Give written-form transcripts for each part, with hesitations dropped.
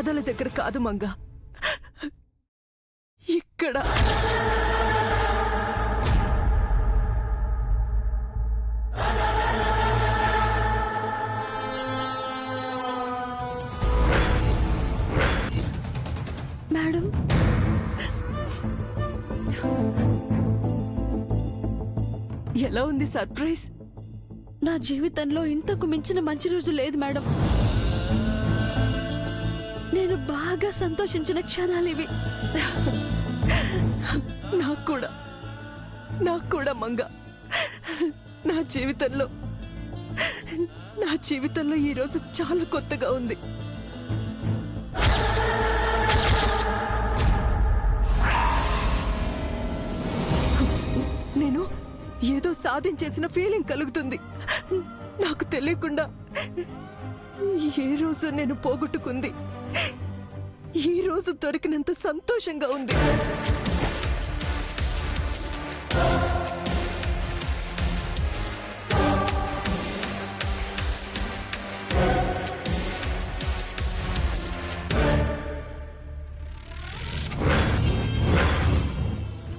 పాదాల దగ్గర కాదు మంగ, ఇక్కడ. మేడం, ఎలా ఉంది సర్ప్రైజ్? నా జీవితంలో ఇంతకు మించిన మంచి రోజు లేదు మేడం. నేను బాగా సంతోషించిన క్షణాలు ఇవి. నాకు కూడా మంగ. నా జీవితంలో ఈరోజు చాలా కొత్తగా ఉంది. నేను ఏదో సాధించేసిన ఫీలింగ్ కలుగుతుంది. నాకు తెలియకుండా ఏ రోజు నేను పోగొట్టుకుంది ఈ రోజు దొరికినంత సంతోషంగా ఉంది.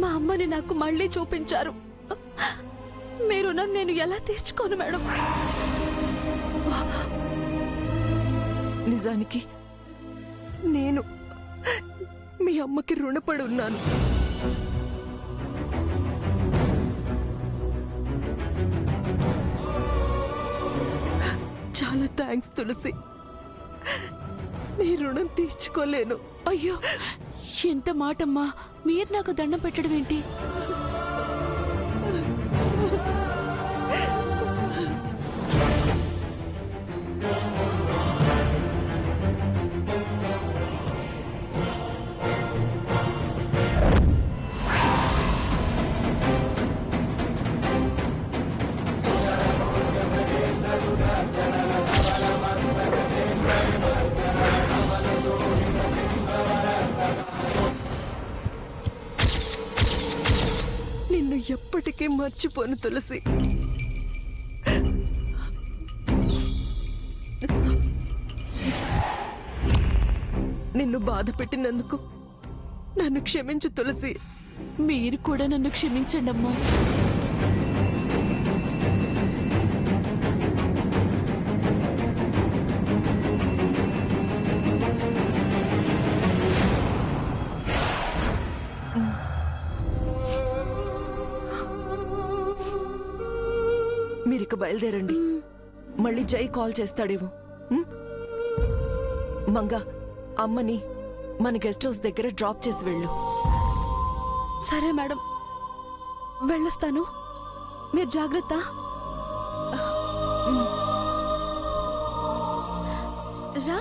మా అమ్మని నాకు మళ్ళీ చూపించారు. మీరు నేను ఎలా తీర్చుకోను మేడం? నిజానికి నేను మీ అమ్మకి రుణపడి ఉన్నాను. చాలా థ్యాంక్స్ తులసి. నీ రుణం తీర్చుకోలేను. అయ్యో, ఎంత మాటమ్మా! మీరు నాకు దండం పెట్టడం ఏంటి? నిన్ను ఎప్పటికీ మర్చిపోను తులసి. నిన్ను బాధ పెట్టినందుకు నన్ను క్షమించు తులసి. మీరు కూడా నన్ను క్షమించండి అమ్మా. మీరిక బయలుదేరండి. మళ్ళీ జై కాల్ చేస్తాడేమో. మంగా, అమ్మని మన గెస్ట్ హౌస్ దగ్గర డ్రాప్ చేసి వెళ్ళు. సరే మేడం, వెళ్ళొస్తాను. మీరు జాగ్రత్త. రా.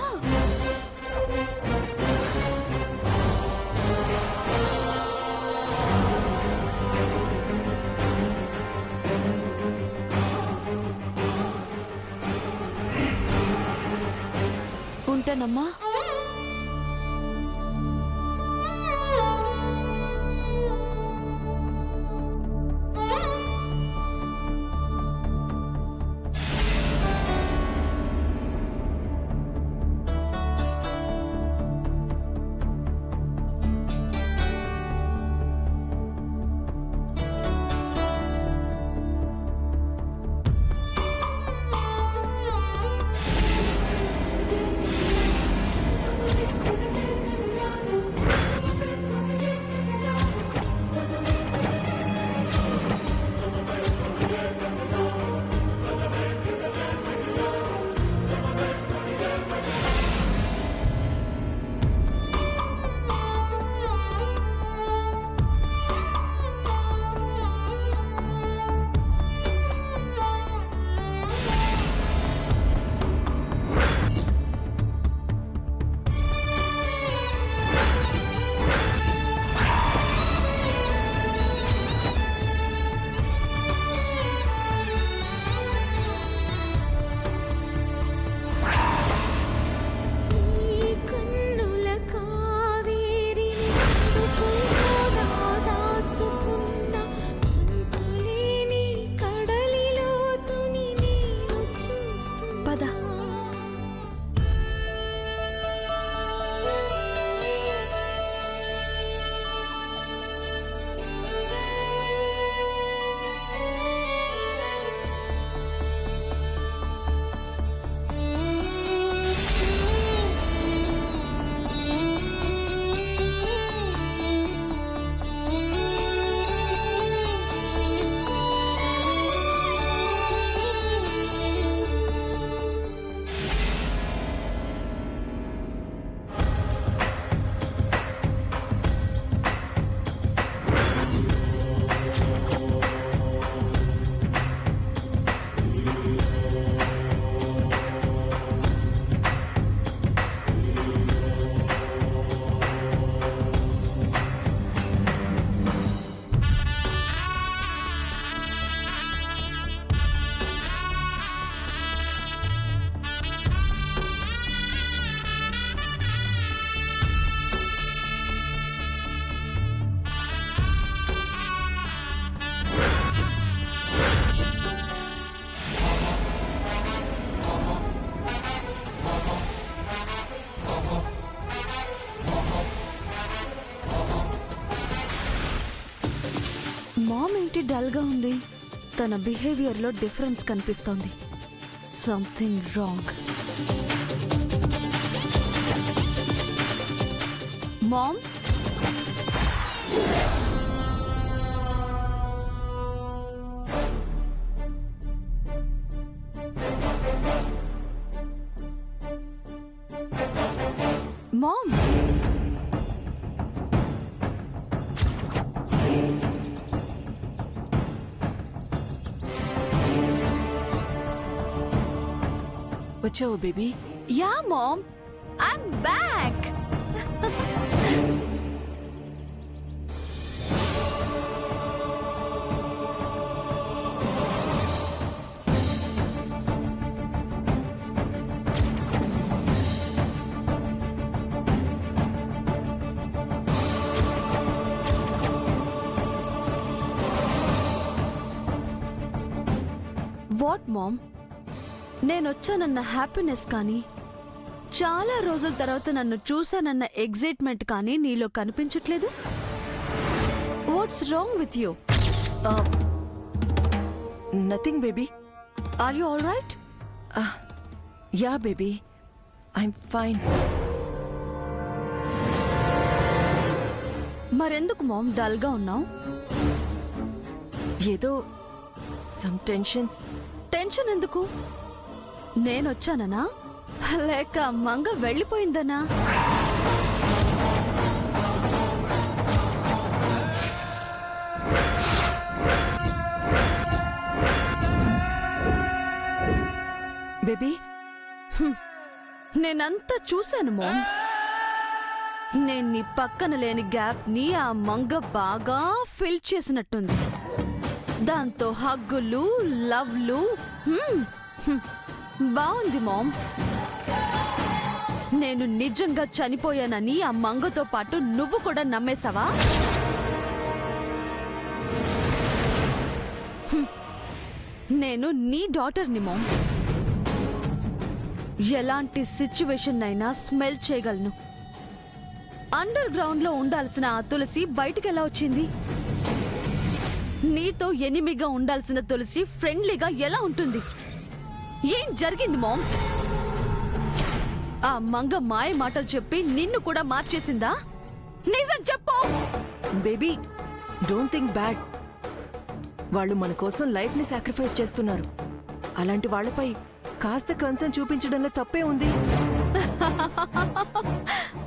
ఉంటానమ్మా. మామ్ ఏంటి డల్ గా ఉంది? తన బిహేవియర్ లో డిఫరెన్స్ కనిపిస్తోంది. Something wrong. మామ్, మామ్, వచ్చావు baby? Yeah mom, I'm back. What mom? నేనొచ్చానన్న హ్యాపీనెస్ కానీ, చాలా రోజుల తర్వాత నన్ను చూశానన్న ఎగ్జైట్మెంట్ కానీ నీలో కనిపించట్లేదు. What's wrong with you? Nothing baby. Are you all right? Yeah baby, I'm fine. మరెందుకు మామ్ డల్ గా ఉన్నావు? ఏదో సమ్ టెన్షన్స్. టెన్షన్ ఎందుకు? నేనొచ్చాననా లేక మంగ వెళ్ళిపోయిందనా? బేబీ, నేనంతా చూశాను మామ్. నేను నీ పక్కన లేని గ్యాప్ ని ఆ మంగ బాగా ఫిల్ చేసినట్టుంది. దాంతో హగ్గులు, లవ్లు. బాగుంది మామ్. నేను నిజంగా చనిపోయానని ఆ మంగతో పాటు నువ్వు కూడా నమ్మేశావా? నేను నీ డాటర్ని మామ్. ఎలాంటి సిచ్యువేషన్ అయినా స్మెల్ చేయగలను. అండర్ గ్రౌండ్ లో ఉండాల్సిన ఆ తులసి బయటికెలా వచ్చింది? నీతో ఎనిమిగా ఉండాల్సిన తులసి ఫ్రెండ్లీగా ఎలా ఉంటుంది? ఏం జరిగింది మామ్? ఆ మంగ మాయ మాటలు చెప్పి నిన్ను కూడా మార్చేసిందా? నిజం చెప్పు. Baby, don't think bad. వాళ్ళు మన కోసం లైఫ్ ని సాక్రిఫైస్ చేస్తున్నారు. అలాంటి వాళ్ళపై కాస్త కన్సర్న్ చూపించడంలో తప్పే ఉంది.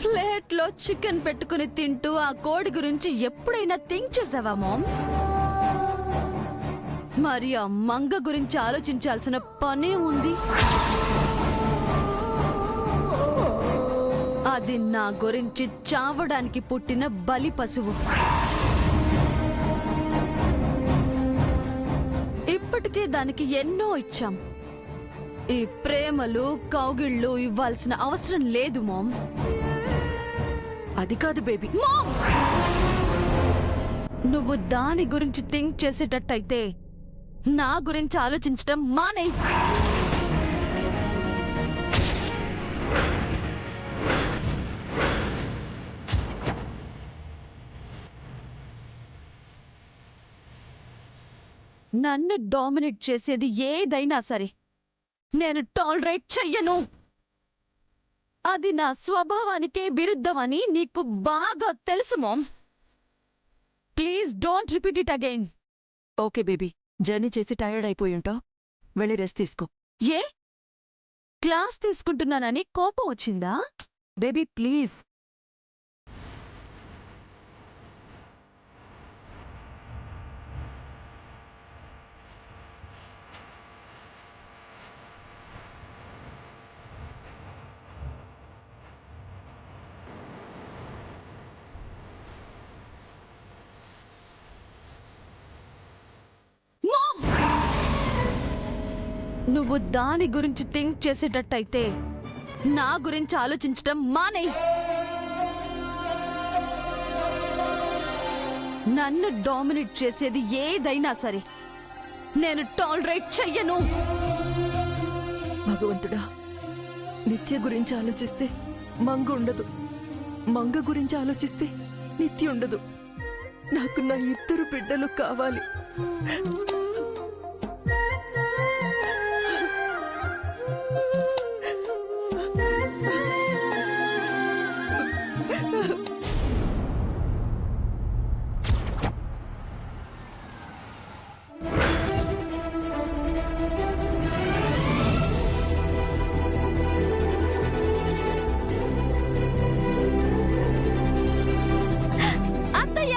ప్లేట్ లో చికెన్ పెట్టుకుని తింటూ ఆ కోడి గురించి ఎప్పుడైనా థింక్ చేసావా మామ్? మరి ఆ మంగ గురించి ఆలోచించాల్సిన పనే ఉంది. అది నా గురించి చావడానికి పుట్టిన బలి పశువు. ఇప్పటికే దానికి ఎన్నో ఇచ్చాం. ఈ ప్రేమలు, కౌగిళ్ళు ఇవ్వాల్సిన అవసరం లేదు మామ్. అది కాదు బేబీ. మామ్, నువ్వు దాని గురించి థింక్ చేసేటట్టయితే నా గురించి ఆలోచించడం మానే. నన్ను డామినేట్ చేసేది ఏదైనా సరే నేను టాలరేట్ చెయ్యను. అది నా స్వభావానికే విరుద్ధమని నీకు బాగా తెలుసు mom. Please don't repeat it again. Okay baby, journey చేసి టైర్డ్ అయిపోయి ఉంటావు. వెళ్ళి రెస్ట్ తీసుకో. ఏ క్లాస్ తీసుకుంటున్నానని కోపం వచ్చిందా? Baby please. నువ్వు దాని గురించి థింక్ చేసేటట్టయితే నా గురించి ఆలోచించడం మానే. నన్ను డామినేట్ చేసేది ఏదైనా సరే నేను టాలరేట్ చెయ్యను. భగవంతుడా, నిత్య గురించి ఆలోచిస్తే మంగ ఉండదు, మంగ గురించి ఆలోచిస్తే నిత్య ఉండదు. నాకు నా 2 బిడ్డలు కావాలి. అత్తయ్య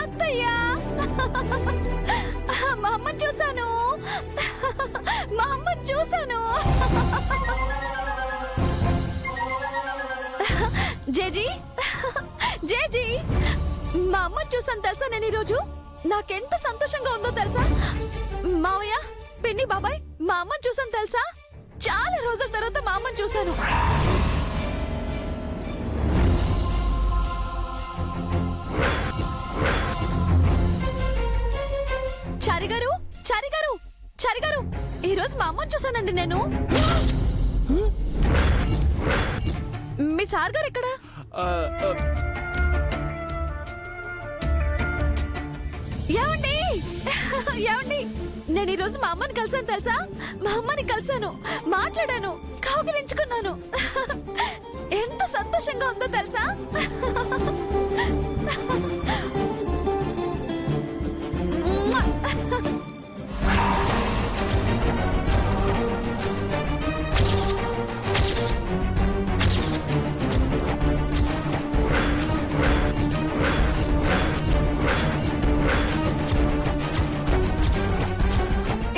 అత్తయ్య మా అమ్మని చూశాను మా అమ్మని చూశాను జేజీ జేజీ మా అమ్మని చూసాను తెలుసా నేను ఈరోజు నాకెంత సంతోషంగా ఉందో తెలుసా మావయ్య పిన్ని బాబాయ్ మా అమ్మని చూసాను తెలుసా చాలా రోజుల తర్వాత మా అమ్మని చూశాను చారిగారు చారిగారు చారిగారు ఈ రోజు మా అమ్మని చూసానండి నేను మీ సార్ గారు ఎక్కడ ఏమండి ఏమండి నేను ఈ రోజు మా అమ్మని కలిసాను తెలుసా మా అమ్మని కలిసాను మాట్లాడాను కౌగిలించుకున్నాను ఎంత సంతోషంగా ఉందో తెలుసా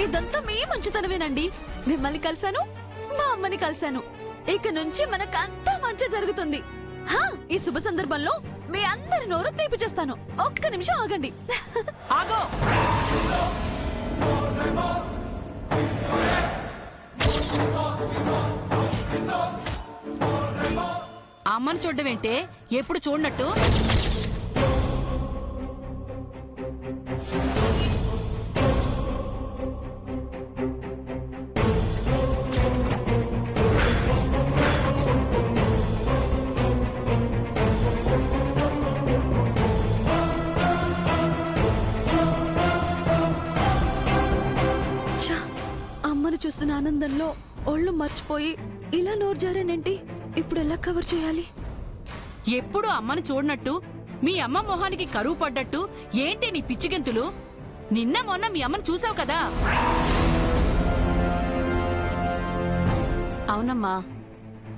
ఇదంతా మీ మంచితనమేనండి మిమ్మల్ని కలిశాను మా అమ్మని కలిశాను ఇక నుంచి మనకంతా మంచి జరుగుతుంది ఈ శుభ సందర్భంలో మీ అందరి నోరు తీపి చేస్తాను ఒక్క నిమిషం ఆగండి ఆగో అమ్మని చూడవేంటే ఎప్పుడు చూడనట్టు అమ్మను చూసిన ఆనందంలో ఒళ్ళు మర్చిపోయి ఇలా నోరు జారానేంటి ఇప్పుడు ఎలా కవర్ చేయాలి ఎప్పుడు అమ్మని చూడనట్టు మీ అమ్మ మొహానికి కరువు పడ్డట్టు ఏంటి నీ పిచ్చిగెంతులు నిన్న మొన్న మీ అమ్మని చూసావు కదా అవునమ్మా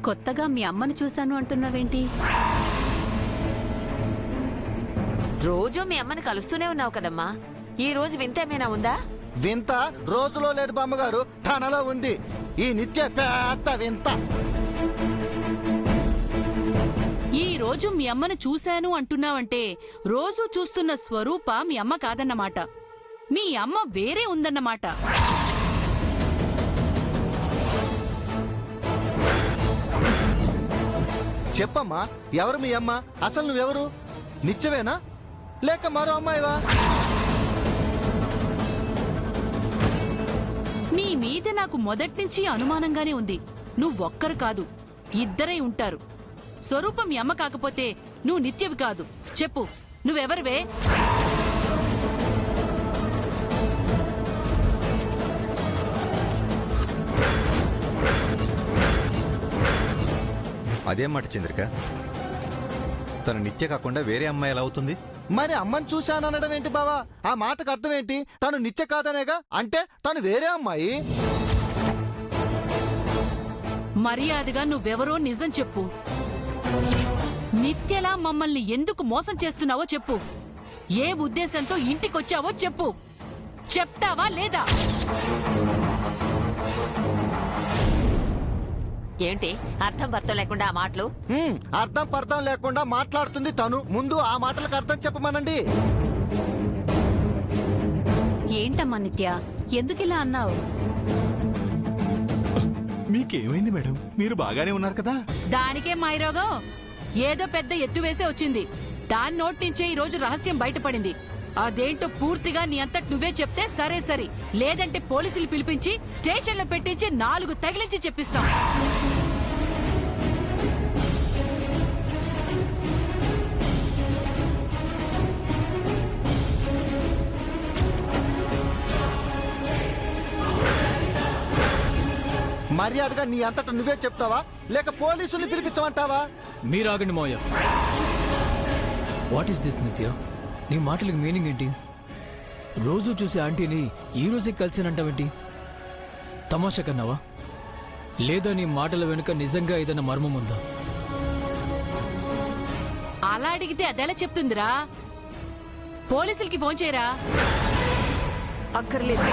కొత్తగా మీ అమ్మని చూశాను అంటున్నావేంటి రోజు మీ అమ్మని కలుస్తూనే ఉన్నావు కదమ్మా ఈ రోజు వింత ఏమైనా ఉందా వింత రోజులో లేదు బామ్మగారు తనలో ఉంది ఈ నిత్య పెద్ద వింత ఈ రోజు మీ అమ్మను చూశాను అంటున్నావంటే రోజు చూస్తున్న స్వరూప మీ అమ్మ కాదన్నమాట మీ అమ్మ వేరే ఉందన్నమాట చెప్పమ్మా ఎవరు మీ అమ్మ అసలు నువ్వెవరు నిత్యవేనా లేక మరో అమ్మాయివా నీ మీద నాకు మొదట్నుంచి అనుమానంగానే ఉంది నువ్వొక్కరు కాదు ఇద్దరై ఉంటారు స్వరూపం మీ అమ్మ కాకపోతే నువ్వు నిత్యవి కాదు చెప్పు నువ్వెవరివే అదేం మాట చంద్రిక తను నిత్య కాకుండా వేరే అమ్మాయి ఎలా అవుతుంది మరి అమ్మని చూశాననడం ఏంటి బావా ఆ మాటకు అర్థం ఏంటి తను నిత్య కాదనేగా అంటే తను వేరే అమ్మాయి మర్యాదగా నువ్వెవరో నిజం చెప్పు నిత్యలా మమ్మల్ని ఎందుకు మోసం చేస్తున్నావో చెప్పు ఏ ఉద్దేశంతో ఇంటికొచ్చావో చెప్పు చెప్తావా లేదా ఏంటి అర్థం పర్థం లేకుండా ఆ మాటలు అర్థం పర్థం లేకుండా మాట్లాడుతుంది తను ముందు ఆ మాటలకు అర్థం చెప్పమనండి ఏంటమ్మా నిత్య ఎందుకిలా అన్నావు మీకేమైంది మేడం మీరు బాగానే ఉన్నారు కదా దానికే మాయరోగం ఏదో పెద్ద ఎత్తు వేసే వచ్చింది దాని నోటి నుంచే ఈ రోజు రహస్యం బయటపడింది అదేంటో పూర్తిగా నీ అంతటి నువ్వే చెప్తే సరే సరే లేదంటే పోలీసులు పిలిపించి స్టేషన్లో పెట్టించి 4 తగిలించి చెప్పిస్తాం మర్యాదగా నీ అంతటా నువ్వే చెప్తావా లేక పోలీసుల్ని పిలిపించమంటావా? మీరాగండి మావయ్య. వాట్ ఈస్ దిస్ నిత్య? నీ మాటలకు మీనింగ్ ఏంటి? రోజు చూసే ఆంటీని ఈ రోజే కలిసానంటావేంటి? తమాషా కన్నావా? లేదా నీ మాటల వెనుక నిజంగా ఏదైనా మర్మం ఉందా? అలా అడిగితే అదెలా చెప్తుందిరా? పోలీసులకి ఫోన్ చేయరా. అక్కర్లేదు.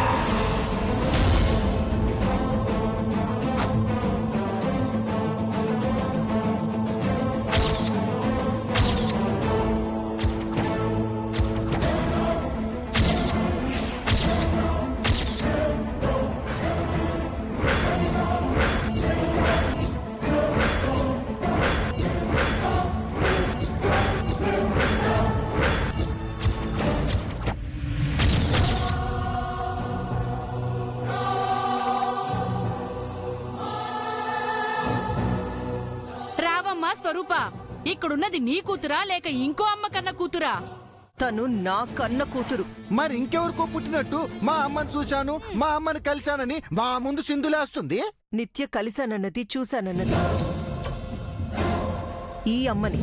రావమ్మా స్వరూప, ఇక్కడున్నది నీ కూతురా లేక ఇంకో అమ్మ కన్న కూతురా? తను నా కన్న కూతురు. మరి ఇంకెవరికో పుట్టినట్టు మా అమ్మని చూశాను, మా అమ్మని కలిశానని మా ముందు సింధులేస్తుంది. నిత్య కలిశానన్నది చూశానన్నది ఈ అమ్మని.